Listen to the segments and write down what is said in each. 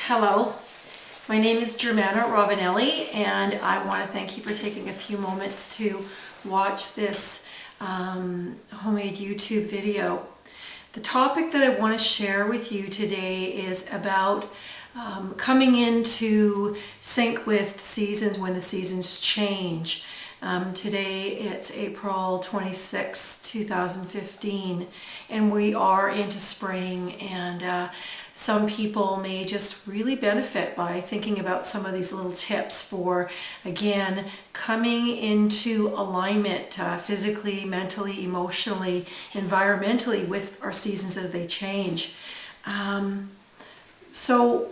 Hello, my name is Germana Ravanelli, and I want to thank you for taking a few moments to watch this homemade YouTube video. The topic that I want to share with you today is about coming into sync with seasons when the seasons change. Today it's April 26, 2015, and we are into spring, and some people may just really benefit by thinking about some of these little tips for, again, coming into alignment physically, mentally, emotionally, environmentally with our seasons as they change. So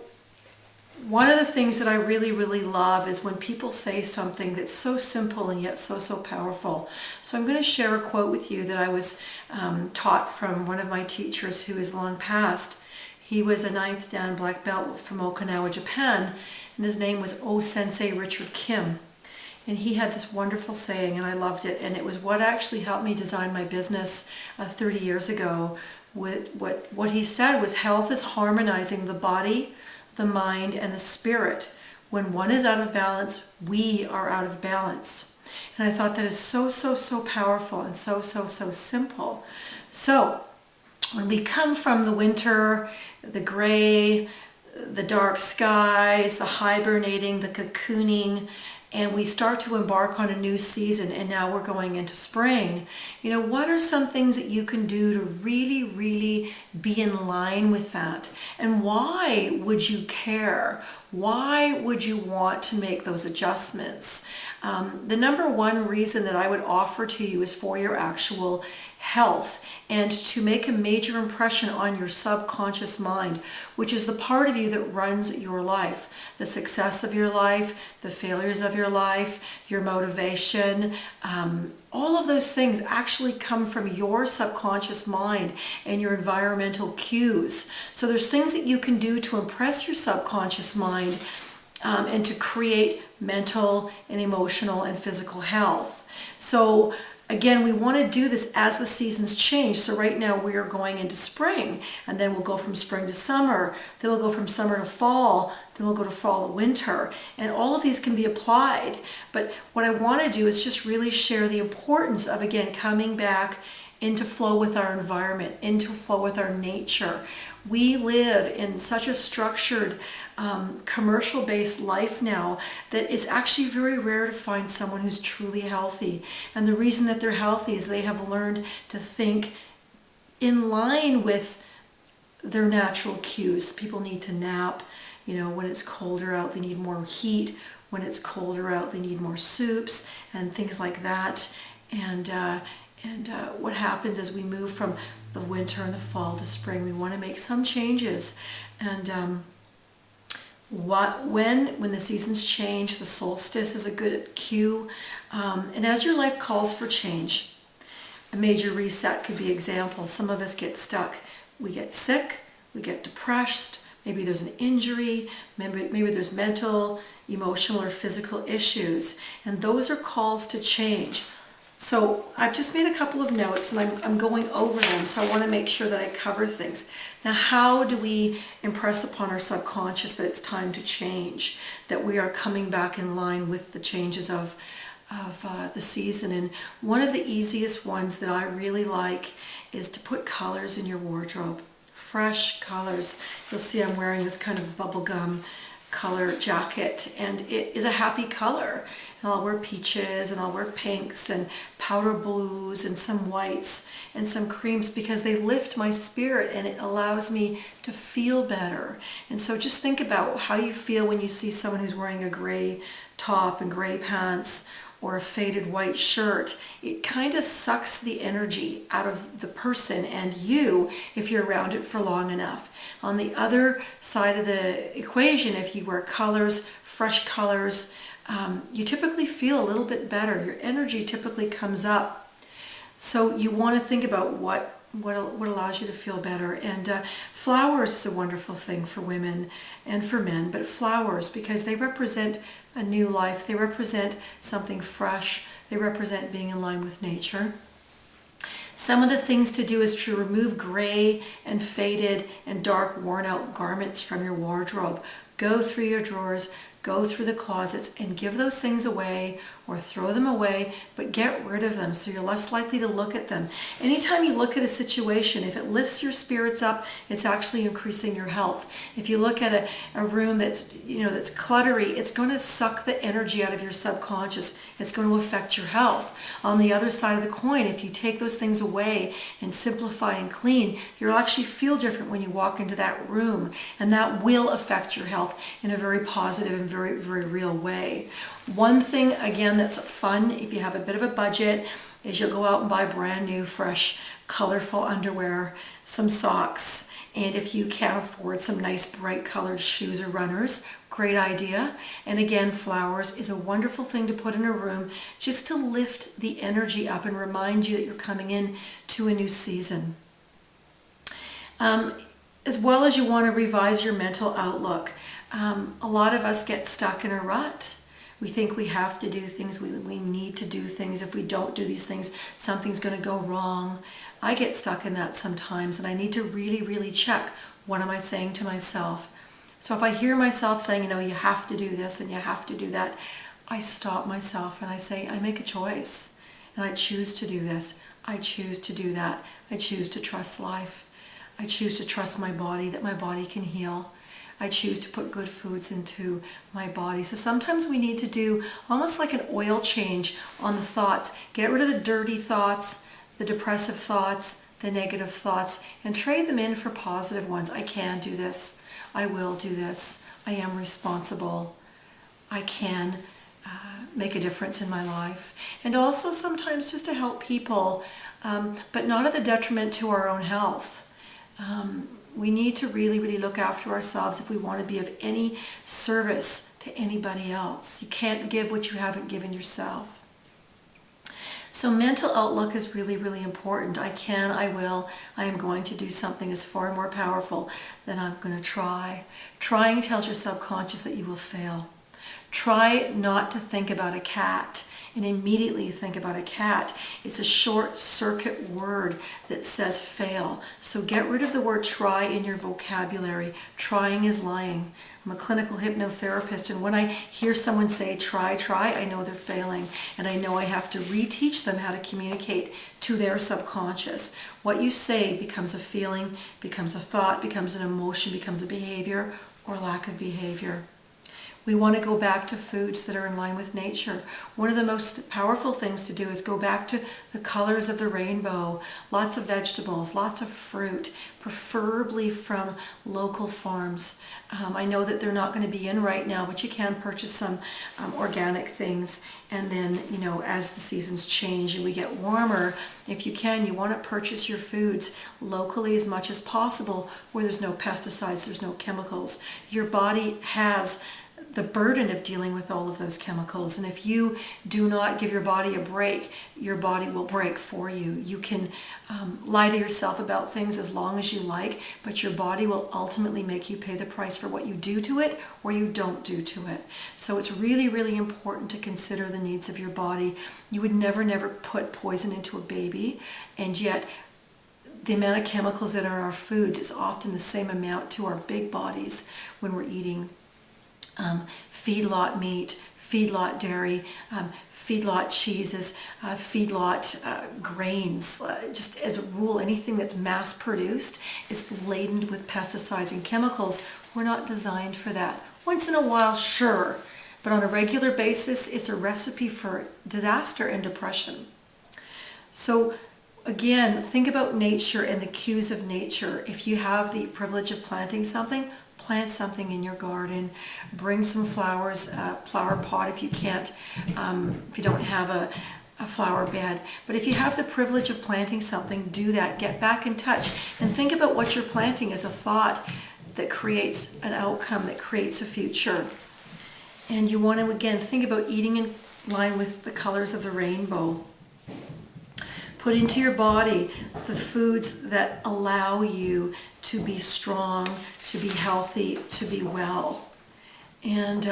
one of the things that I really love is when people say something that's so simple and yet so powerful. So I'm going to share a quote with you that I was taught from one of my teachers who is long past. He was a 9th Dan black belt from Okinawa, Japan, and his name was O-Sensei Richard Kim. And he had this wonderful saying, and I loved it, and it was what actually helped me design my business 30 years ago. What he said was, health is harmonizing the body, the mind, and the spirit. When one is out of balance, we are out of balance. And I thought that is so powerful and so simple. So when we come from the winter, the gray, the dark skies, the hibernating, the cocooning, and we start to embark on a new season, and now we're going into spring, what are some things that you can do to really be in line with that? And why would you care? Why would you want to make those adjustments? The number one reason that I would offer to you is for your actual health, and to make a major impression on your subconscious mind, which is the part of you that runs your life, the success of your life, the failures of your life, your motivation. All of those things actually come from your subconscious mind and your environmental cues. So there's things that you can do to impress your subconscious mind and to create mental and emotional and physical health. So again, we want to do this as the seasons change. So right now we are going into spring, and then we'll go from spring to summer, then we'll go from summer to fall, then we'll go to fall to winter. And all of these can be applied. But what I want to do is just really share the importance of, again, coming back into flow with our environment, into flow with our nature. We live in such a structured, commercial-based life now that it's actually very rare to find someone who's truly healthy. And the reason that they're healthy is they have learned to think in line with their natural cues. People need to nap. When it's colder out, they need more heat. When it's colder out, they need more soups and things like that. And what happens as we move from the winter and the fall to spring, we want to make some changes. And when the seasons change, the solstice is a good cue. And as your life calls for change, a major reset could be example. Some of us get stuck. We get sick, we get depressed, maybe there's an injury, maybe there's mental, emotional, or physical issues. And those are calls to change. So I've just made a couple of notes, and I'm going over them, so I want to make sure that I cover things. Now, how do we impress upon our subconscious that it's time to change, that we are coming back in line with the changes of the season? And one of the easiest ones that I really like is to put colors in your wardrobe, fresh colors. You'll see I'm wearing this kind of bubblegum color jacket, and it is a happy color. And I'll wear peaches, and I'll wear pinks and powder blues and some whites and some creams, because they lift my spirit and it allows me to feel better. And so just think about how you feel when you see someone who's wearing a gray top and gray pants or a faded white shirt. It kind of sucks the energy out of the person and you if you're around it for long enough. On the other side of the equation, if you wear colors, fresh colors, you typically feel a little bit better. Your energy typically comes up. So you want to think about what allows you to feel better. And flowers is a wonderful thing for women and for men, but flowers, because they represent a new life. They represent something fresh. They represent being in line with nature. Some of the things to do is to remove gray and faded and dark worn out garments from your wardrobe. Go through your drawers, go through the closets and give those things away or throw them away, but get rid of them so you're less likely to look at them. Anytime you look at a situation, if it lifts your spirits up, it's actually increasing your health. If you look at a room that's, that's cluttery, it's going to suck the energy out of your subconscious. It's going to affect your health. On the other side of the coin, if you take those things away and simplify and clean, you'll actually feel different when you walk into that room, and that will affect your health in a very positive and very, very real way. One thing, again, that's fun, if you have a bit of a budget, is you'll go out and buy brand new, fresh, colorful underwear, some socks, and if you can't afford some nice bright colored shoes or runners, great idea. And again, flowers is a wonderful thing to put in a room just to lift the energy up and remind you that you're coming in to a new season. As well as you want to revise your mental outlook. A lot of us get stuck in a rut. We think we have to do things, we need to do things. If we don't do these things, something's going to go wrong. I get stuck in that sometimes, and I need to really, really check, what am I saying to myself? So if I hear myself saying, you have to do this and you have to do that, I stop myself and I say, I make a choice, and I choose to do this. I choose to do that. I choose to trust life. I choose to trust my body, that my body can heal. I choose to put good foods into my body. So sometimes we need to do almost like an oil change on the thoughts. Get rid of the dirty thoughts, the depressive thoughts, the negative thoughts, and trade them in for positive ones. I can do this. I will do this. I am responsible. I can make a difference in my life. And also sometimes just to help people, but not at the detriment to our own health. We need to really, really look after ourselves if we want to be of any service to anybody else. You can't give what you haven't given yourself. So mental outlook is really, really important. I can, I will, I am going to do something is far more powerful than I'm going to try. Trying tells your subconscious that you will fail. Try not to think about a cat and immediately think about a cat. It's a short circuit word that says fail. So get rid of the word try in your vocabulary. Trying is lying. I'm a clinical hypnotherapist, and when I hear someone say try, I know they're failing, and I know I have to reteach them how to communicate to their subconscious. What you say becomes a feeling, becomes a thought, becomes an emotion, becomes a behavior or lack of behavior. We want to go back to foods that are in line with nature. One of the most powerful things to do is go back to the colors of the rainbow. Lots of vegetables, lots of fruit, preferably from local farms. I know that they're not going to be in right now, but you can purchase some organic things. And then, as the seasons change and we get warmer, if you can, you want to purchase your foods locally as much as possible, where there's no pesticides, there's no chemicals. Your body has the burden of dealing with all of those chemicals, and if you do not give your body a break, your body will break for you. You can lie to yourself about things as long as you like, but your body will ultimately make you pay the price for what you do to it or you don't do to it. So it's really, really important to consider the needs of your body. You would never put poison into a baby, and yet the amount of chemicals that are in our foods is often the same amount to our big bodies when we're eating feedlot meat, feedlot dairy, feedlot cheeses, feedlot grains. Just as a rule, anything that's mass produced is laden with pesticides and chemicals. We're not designed for that. Once in a while, sure, but on a regular basis, it's a recipe for disaster and depression. So again, think about nature and the cues of nature. If you have the privilege of planting something, plant something in your garden. Bring some flowers, flower pot if you can't, if you don't have a flower bed. But if you have the privilege of planting something, do that. Get back in touch and think about what you're planting as a thought that creates an outcome, that creates a future. And you want to, again, think about eating in line with the colors of the rainbow. Put into your body the foods that allow you to be strong, to be healthy, to be well. And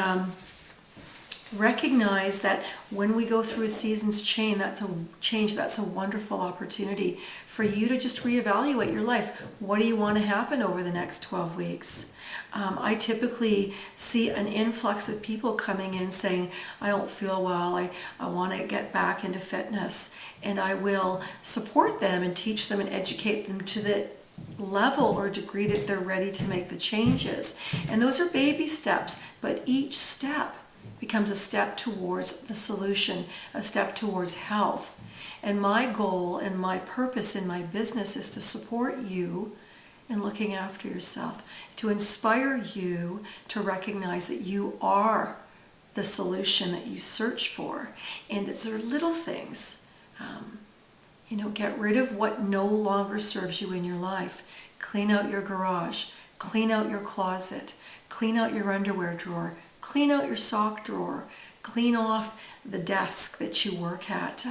Recognize that when we go through a season's change, that's a wonderful opportunity for you to just reevaluate your life. What do you want to happen over the next 12 weeks? I typically see an influx of people coming in saying, I don't feel well, I want to get back into fitness. And I will support them and teach them and educate them to the level or degree that they're ready to make the changes. And those are baby steps, but each step becomes a step towards the solution, a step towards health. And my goal and my purpose in my business is to support you in looking after yourself, to inspire you to recognize that you are the solution that you search for. And these are little things. Get rid of what no longer serves you in your life. Clean out your garage, clean out your closet, clean out your underwear drawer, clean out your sock drawer, clean off the desk that you work at.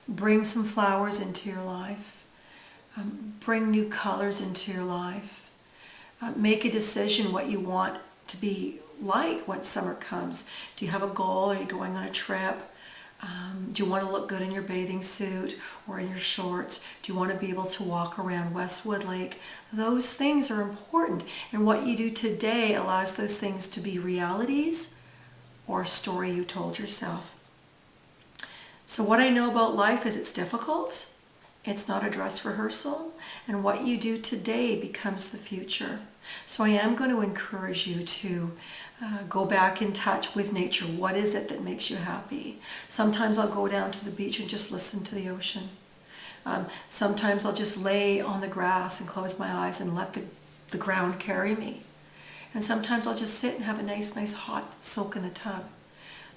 Bring some flowers into your life. Bring new colors into your life. Make a decision what you want to be like when summer comes. Do you have a goal? Are you going on a trip? Do you want to look good in your bathing suit or in your shorts? Do you want to be able to walk around Westwood Lake? Those things are important. And what you do today allows those things to be realities or a story you told yourself. So what I know about life is it's difficult. It's not a dress rehearsal. And what you do today becomes the future. So I am going to encourage you to go back in touch with nature. What is it that makes you happy? Sometimes I'll go down to the beach and just listen to the ocean. Sometimes I'll just lay on the grass and close my eyes and let the ground carry me. And sometimes I'll just sit and have a nice hot soak in the tub.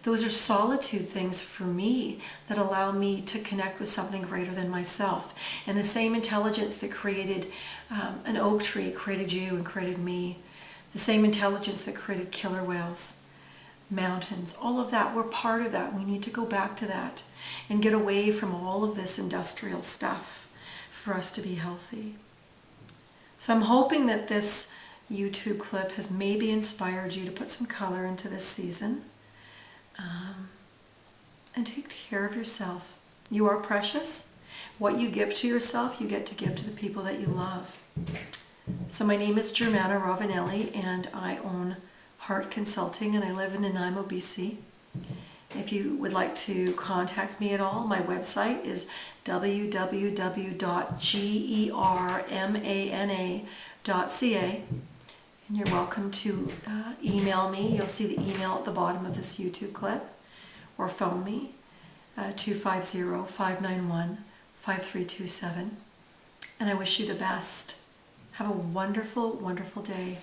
Those are solitude things for me that allow me to connect with something greater than myself. And the same intelligence that created an oak tree created you and created me. The same intelligence that created killer whales, mountains, all of that, we're part of that. We need to go back to that and get away from all of this industrial stuff for us to be healthy. So I'm hoping that this YouTube clip has maybe inspired you to put some color into this season and take care of yourself. You are precious. What you give to yourself, you get to give to the people that you love. So my name is Germana Ravanelli, and I own Heart Consulting, and I live in Nanaimo, BC. If you would like to contact me at all, my website is www.germana.ca, and you're welcome to email me. You'll see the email at the bottom of this YouTube clip, or phone me, 250-591-5327. And I wish you the best. Have a wonderful, wonderful day.